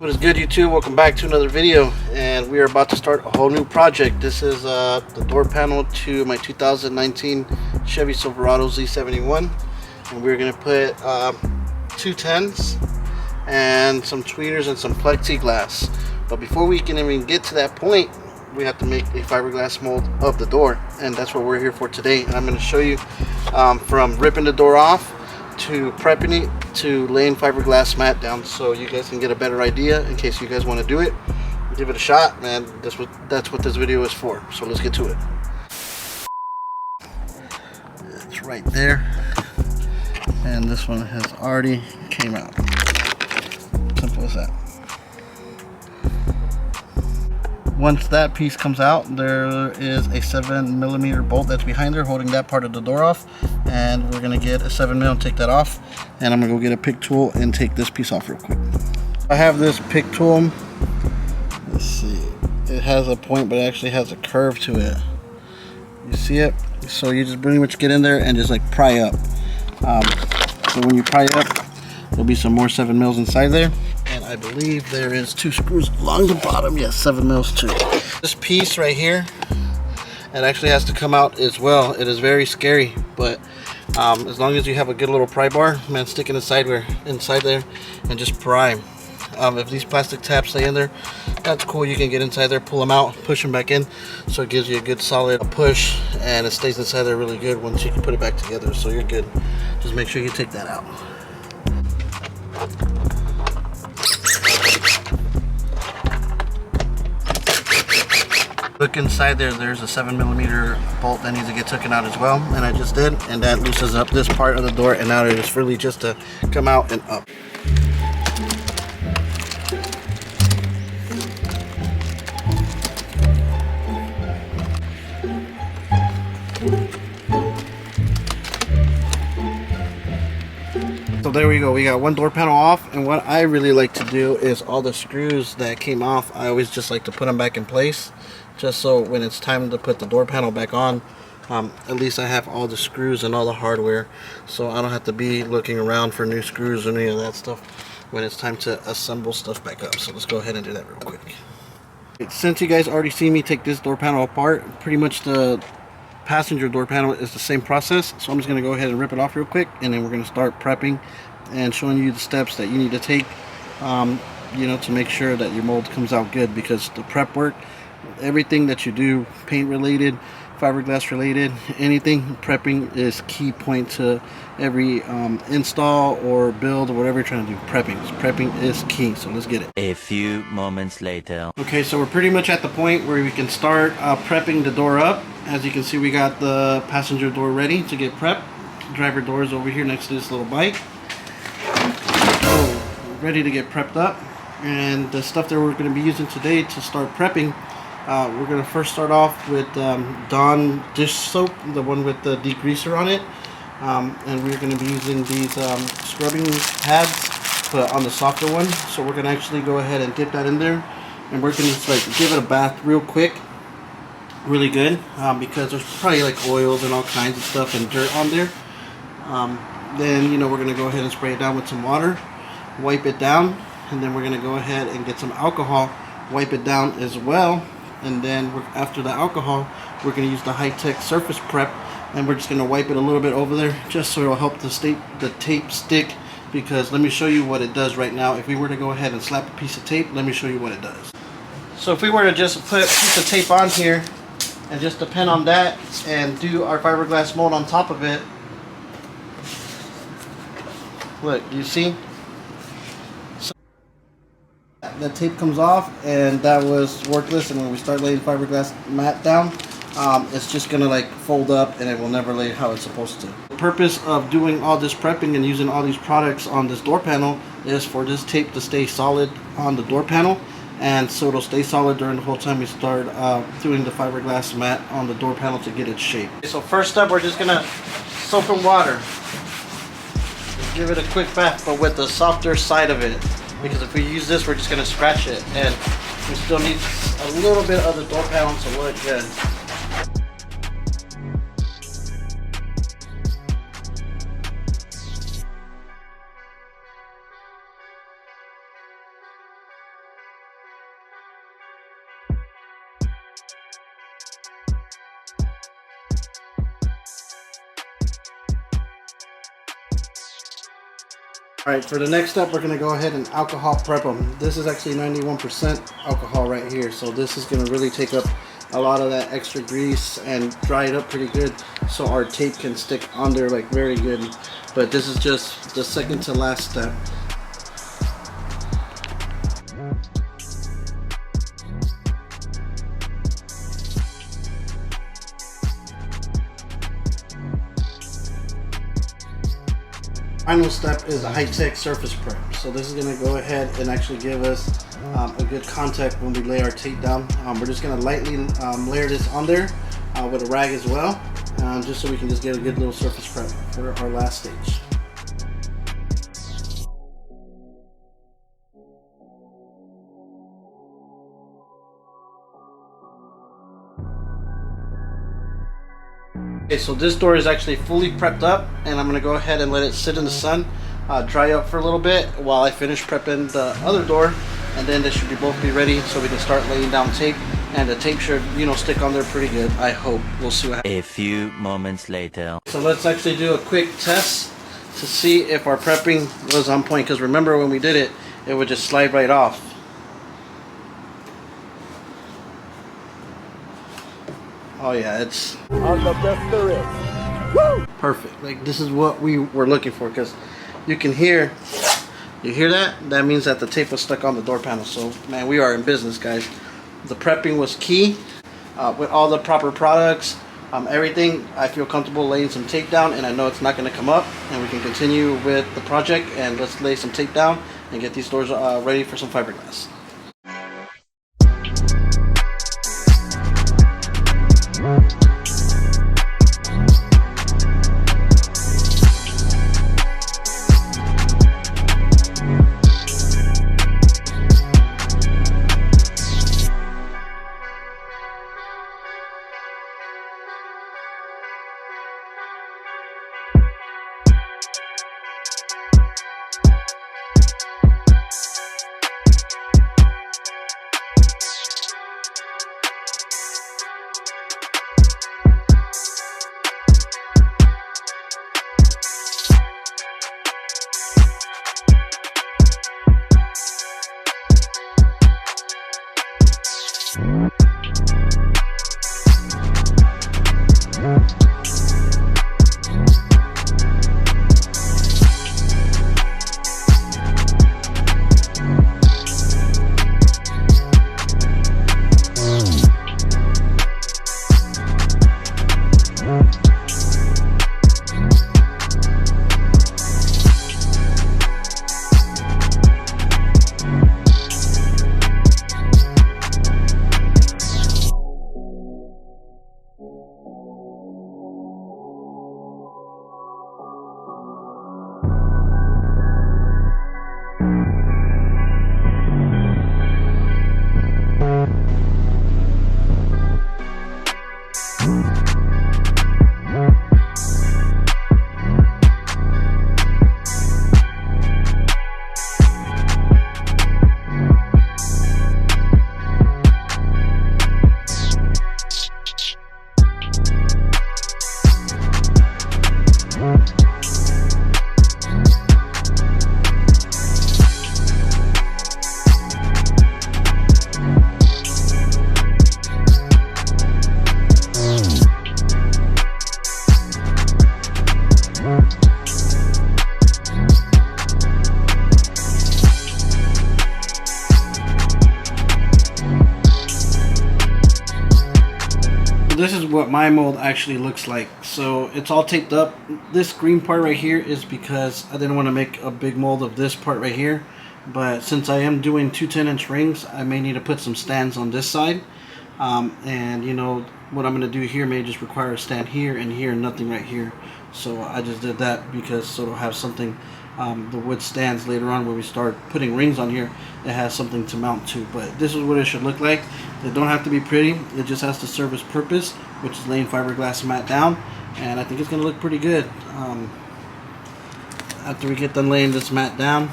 What is good, YouTube? Welcome back to another video, and we are about to start a whole new project. This is the door panel to my 2019 Chevy Silverado Z71, and we're going to put 210s and some tweeters and some plexiglass. But before we can even get to that point, we have to make a fiberglass mold of the door, and that's what we're here for today. And I'm going to show you from ripping the door off to prepping it to laying fiberglass mat down, so you guys can get a better idea in case you guys want to do it. Give it a shot, man. That's what this video is for. So let's get to it. It's right there, and this one has already came out. Simple as that. Once that piece comes out, there is a 7mm bolt that's behind there holding that part of the door off, and we're gonna get a 7mm and take that off, and I'm gonna go get a pick tool and take this piece off real quick. I have this pick tool. Let's see, it has a point, but it actually has a curve to it. You see it? So you just pretty much get in there and just like pry up. So when you pry up, there'll be some more 7mm inside there. And I believe there is 2 screws along the bottom. Yes, 7mm too. This piece right here, it actually has to come out as well. It is very scary, but as long as you have a good little pry bar, man, stick it inside there and just pry. If these plastic tabs stay in there, that's cool. You can get inside there, pull them out, push them back in, so it gives you a good solid push, and it stays inside there really good once you can put it back together. So you're good. Just make sure you take that out. Look inside there, there's a 7mm bolt that needs to get taken out as well, and I just did, and that loosens up this part of the door, and now it is really just to come out and up. So there we go, we got one door panel off, and what I really like to do is all the screws that came off, I always just like to put them back in place, just so when it's time to put the door panel back on, at least I have all the screws and all the hardware, so I don't have to be looking around for new screws or any of that stuff when it's time to assemble stuff back up. So let's go ahead and do that real quick. Since you guys already see me take this door panel apart, pretty much the passenger door panel is the same process, so I'm just going to go ahead and rip it off real quick, and then we're going to start prepping and showing you the steps that you need to take, you know, to make sure that your mold comes out good. Because the prep work, everything that you do, paint related, fiberglass related, anything, prepping is key point to every install or build or whatever you're trying to do. Prepping is key. So let's get it. A few moments later. Okay, so we're pretty much at the point where we can start prepping the door up. As you can see, we got the passenger door ready to get prepped. Driver door is over here next to this little bike. So ready to get prepped up. And the stuff that we're going to be using today to start prepping, we're going to first start off with Dawn dish soap, the one with the degreaser on it, and we're going to be using these scrubbing pads, but on the softer one. So we're going to actually go ahead and dip that in there, and we're going to just like give it a bath real quick, really good, because there's probably like oils and all kinds of stuff and dirt on there. Then, you know, we're going to go ahead and spray it down with some water, wipe it down, and then we're going to go ahead and get some alcohol, wipe it down as well. And then after the alcohol, we're going to use the high-tech surface prep, and we're just going to wipe it a little bit over there just so it'll help the tape stick. Because let me show you what it does right now. If we were to go ahead and slap a piece of tape, let me show you what it does. So if we were to just put a piece of tape on here and just depend on that and do our fiberglass mold on top of it, look, you see? The tape comes off, and that was worthless, and when we start laying fiberglass mat down, it's just gonna like fold up and it will never lay how it's supposed to. The purpose of doing all this prepping and using all these products on this door panel is for this tape to stay solid on the door panel, and so it'll stay solid during the whole time we start doing the fiberglass mat on the door panel to get its shape. So first up, we're just gonna soap and water. Just give it a quick bath, but with the softer side of it. Because if we use this, we're just going to scratch it, and we still need a little bit of the door panel to look good. Alright, for the next step, we're going to go ahead and alcohol prep them. This is actually 91% alcohol right here, so this is going to really take up a lot of that extra grease and dry it up pretty good so our tape can stick on there like very good. But this is just the second to last step. Final step is a high-tech surface prep. So this is going to go ahead and actually give us a good contact when we lay our tape down. We're just going to lightly layer this on there with a rag as well, just so we can just get a good little surface prep for our last stage. Okay, so this door is actually fully prepped up, and I'm going to go ahead and let it sit in the sun, dry up for a little bit while I finish prepping the other door, and then they should both be ready so we can start laying down tape, and the tape should, stick on there pretty good, I hope. We'll see what happens. A few moments later. So let's actually do a quick test to see if our prepping was on point, because remember when we did it, it would just slide right off. Oh yeah, it's I'm the best there is. Woo! Perfect. Like, this is what we were looking for, because you can hear, you hear that? That means that the tape was stuck on the door panel. So man, we are in business, guys. The prepping was key. With all the proper products, everything, I feel comfortable laying some tape down, and I know it's not going to come up, and we can continue with the project. And let's lay some tape down and get these doors ready for some fiberglass. This is what my mold actually looks like. So it's all taped up. This green part right here is because I didn't want to make a big mold of this part right here, but since I am doing two 10-inch rings, I may need to put some stands on this side, and what I'm going to do here may just require a stand here and here and nothing right here. So I just did that because so it'll have something, the wood stands later on when we start putting rings on here, it has something to mount to. But this is what it should look like. They don't have to be pretty, it just has to serve its purpose, which is laying fiberglass mat down, and I think it's going to look pretty good. After we get done laying this mat down,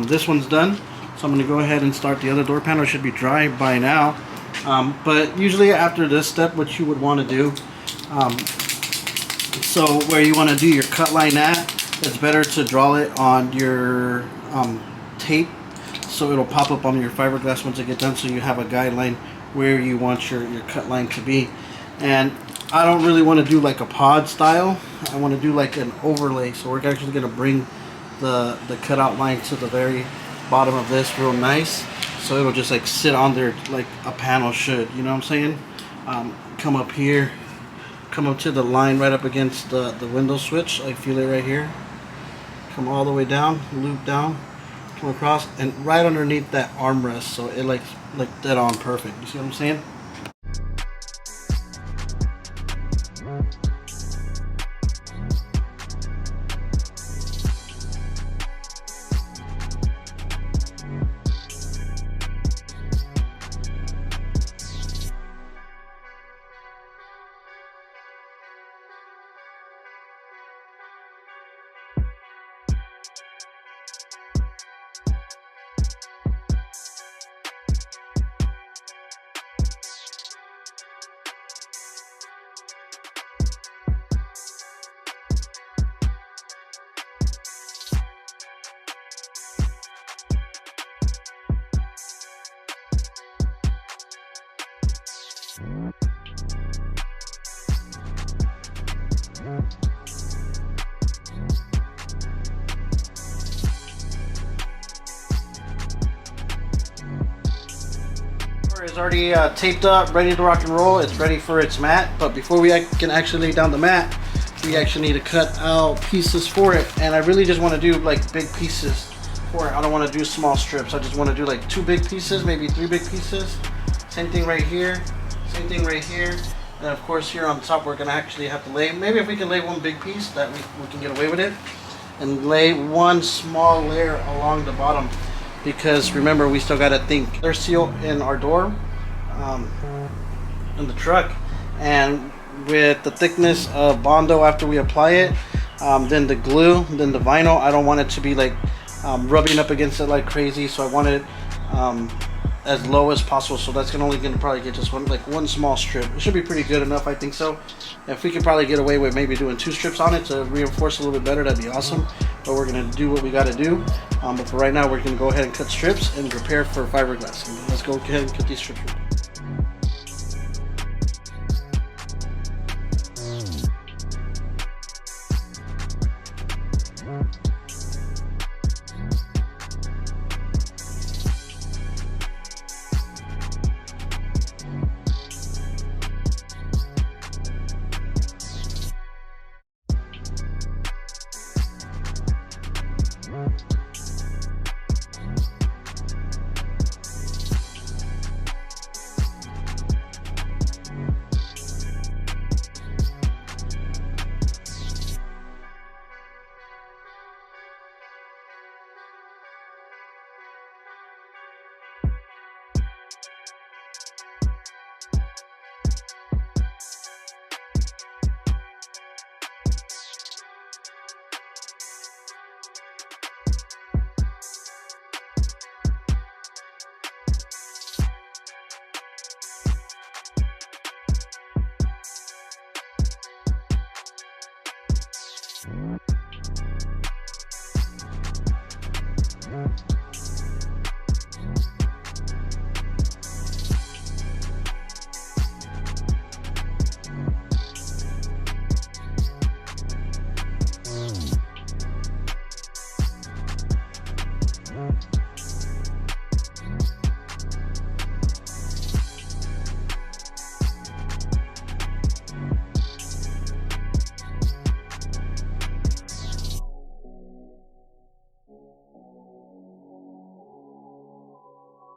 this one's done, so I'm going to go ahead and start the other door panel. It should be dry by now, but usually after this step, what you would want to do, so where you want to do your cut line at, it's better to draw it on your tape, so it'll pop up on your fiberglass once it gets done, so you have a guideline where you want your cut line to be. And I don't really want to do like a pod style. I want to do like an overlay. So we're actually going to bring the cutout line to the very bottom of this real nice, so it'll just like sit on there like a panel should, you know what I'm saying? Come up here, come up to the line right up against the window switch. I feel it right here. Come all the way down, loop down, come across, and right underneath that armrest, so it like dead on perfect. You see what I'm saying? It's already taped up, ready to rock and roll. It's ready for its mat, but before we can actually lay down the mat, we actually need to cut out pieces for it. And I really just want to do like big pieces for it. I don't want to do small strips. I just want to do like 2 big pieces, maybe 3 big pieces. Same thing right here, same thing right here. And of course here on top we're gonna actually have to lay, maybe if we can lay 1 big piece, that we can get away with it, and lay 1 small layer along the bottom, because remember we still gotta think air seal in our door in the truck, and with the thickness of Bondo after we apply it, then the glue, then the vinyl, I don't want it to be like rubbing up against it like crazy, so I want it as low as possible. So that's only gonna probably get just one small strip. It should be pretty good enough, I think so. If we could probably get away with maybe doing 2 strips on it to reinforce a little bit better, that'd be awesome. But we're gonna do what we gotta do. But for right now, we're gonna go ahead and cut strips and prepare for fiberglass. Let's go ahead and cut these strips.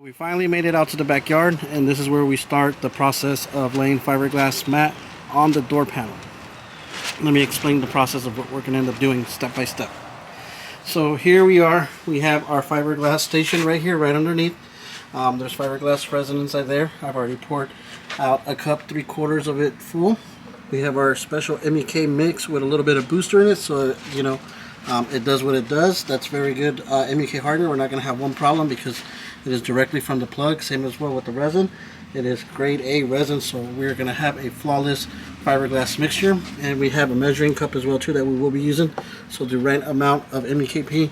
We finally made it out to the backyard, and this is where we start the process of laying fiberglass mat on the door panel. Let me explain the process of what we're going to end up doing step by step. So here we are. We have our fiberglass station right here, right underneath. There's fiberglass resin inside there. I've already poured out a cup, 3/4 of it full. We have our special MEK mix with a little bit of booster in it, so it does what it does. That's very good MEK hardener. We're not going to have one problem because It is directly from the plug. Same as well with the resin. It is grade A resin, so we're going to have a flawless fiberglass mixture. And we have a measuring cup as well too that we will be using. So the right amount of MEKP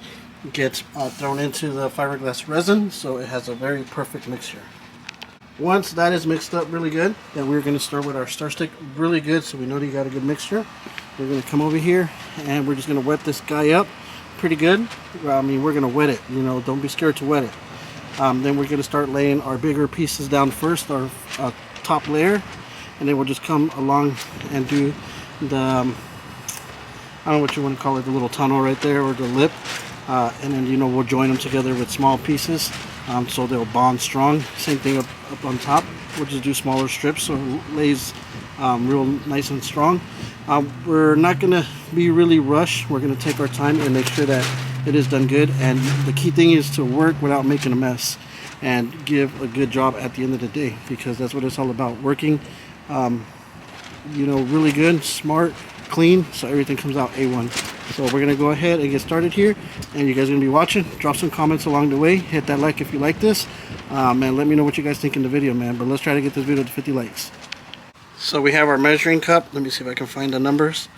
gets thrown into the fiberglass resin, so it has a very perfect mixture. Once that is mixed up really good, then we're going to start with our stir stick really good, so we know that you got a good mixture. We're going to come over here and we're just going to wet this guy up pretty good. I mean, we're going to wet it, you know, don't be scared to wet it. Then we're going to start laying our bigger pieces down first, our top layer, and then we'll just come along and do the, I don't know what you want to call it, the little tunnel right there, or the lip. And then, you know, we'll join them together with small pieces, so they'll bond strong. Same thing up on top. We'll just do smaller strips so it lays real nice and strong. We're not going to be really rushed. We're going to take our time and make sure that it is done good. And the key thing is to work without making a mess and give a good job at the end of the day, because that's what it's all about. Working, you know, really good, smart, clean, so everything comes out A1. So we're going to go ahead and get started here, and you guys are going to be watching. Drop some comments along the way. Hit that like if you like this, and let me know what you guys think in the video, man. But let's try to get this video to 50 likes. So we have our measuring cup. Let me see if I can find the numbers.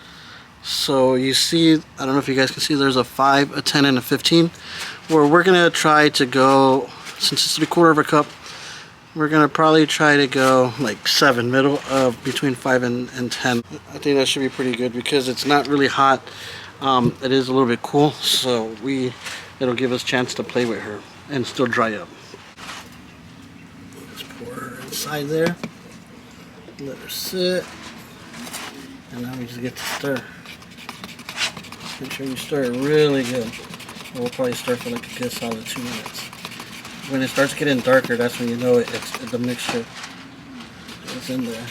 So you see, I don't know if you guys can see, there's a 5, a 10, and a 15. Where we're going to try to go, since it's 3/4 of a cup, we're going to probably try to go like 7, middle of between 5 and 10. I think that should be pretty good because it's not really hot. It is a little bit cool, so it'll give us a chance to play with her and still dry up. Just pour her inside there, let her sit, and now we just get to stir. Make sure you stir it really good. We'll probably stir for like a good solid 2 minutes. When it starts getting darker, that's when you know it's the mixture is in there.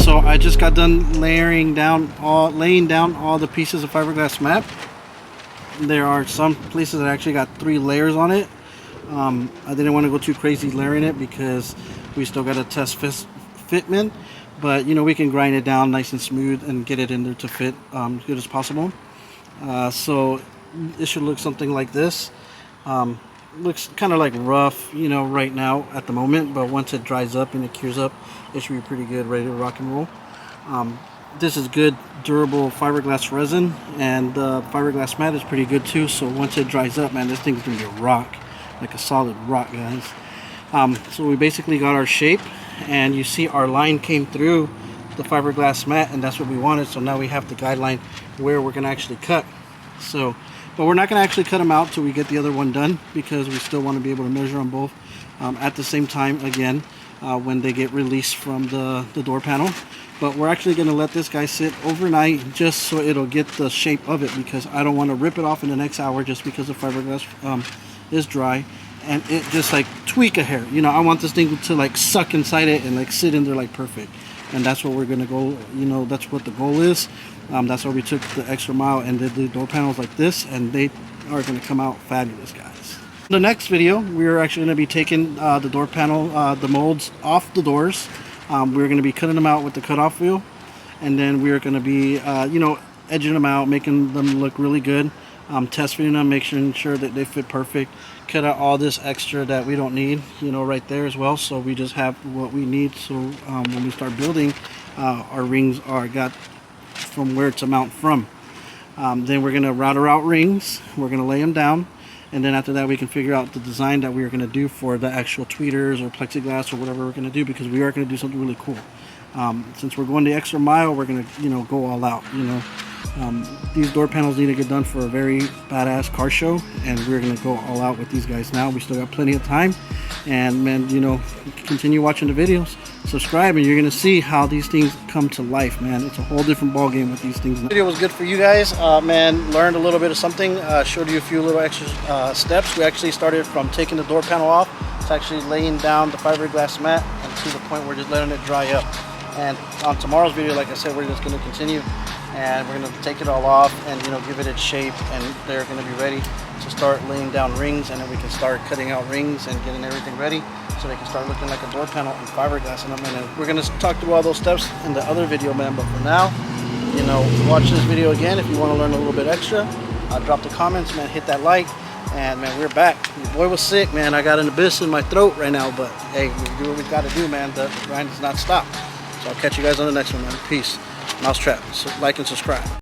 I just got done laying down all the pieces of fiberglass mat. There are some places that actually got 3 layers on it. I didn't want to go too crazy layering it because we still got to test fitment, but you know, we can grind it down nice and smooth and get it in there to fit as good as possible. So it should look something like this. looks kind of like rough, you know, right now at the moment, but once it dries up and it cures up, it should be pretty good, ready to rock and roll. This is good, durable fiberglass resin, and the fiberglass mat is pretty good too. So once it dries up, man, this thing's gonna be a rock, like a solid rock, guys. So we basically got our shape, and you see our line came through the fiberglass mat, and that's what we wanted. So now we have the guideline where we're gonna actually cut. So, but we're not gonna actually cut them out till we get the other one done, because we still want to be able to measure them both at the same time again when they get released from the door panel. But we're actually going to let this guy sit overnight just so it'll get the shape of it, because I don't want to rip it off in the next hour just because the fiberglass is dry and it just like tweak a hair. You know, I want this thing to like suck inside it and like sit in there like perfect. And that's what we're going to go, you know, that's what the goal is. That's why we took the extra mile and did the door panels like this, and they are going to come out fabulous, guys. In the next video, we're actually going to be taking the door panel, the molds off the doors. We're going to be cutting them out with the cutoff wheel, and then we're going to be, you know, edging them out, making them look really good, test fitting them, making sure that they fit perfect, cut out all this extra that we don't need, you know, right there as well, so we just have what we need. So when we start building, our rings are got from where to mount from. Then we're going to router out rings, we're going to lay them down, and then after that we can figure out the design that we're going to do for the actual tweeters or plexiglass or whatever we're going to do, because we are going to do something really cool. Since we're going the extra mile, we're going to, you know, go all out, you know. These door panels need to get done for a very badass car show, and we're going to go all out with these guys now. We still got plenty of time, and man, you know, continue watching the videos, subscribe, and you're going to see how these things come to life, man. It's a whole different ball game with these things. The video was good for you guys, man. Learned a little bit of something, showed you a few little extra steps. We actually started from taking the door panel off to actually laying down the fiberglass mat, and to the point where we're just letting it dry up. And on tomorrow's video, like I said, we're just going to continue, and we're going to take it all off and, you know, give it its shape, and they're going to be ready to start laying down rings, and then we can start cutting out rings and getting everything ready so they can start looking like a door panel and fiberglass in them. And we're going to talk through all those steps in the other video, man. But for now, you know, watch this video again if you want to learn a little bit extra. Drop the comments, man. Hit that like. And man, we're back. Your boy was sick, man. I got an abyss in my throat right now, but hey, we do what we got to do, man. The grind does not stop. So I'll catch you guys on the next one, man. Peace. Mousetrap. So like and subscribe.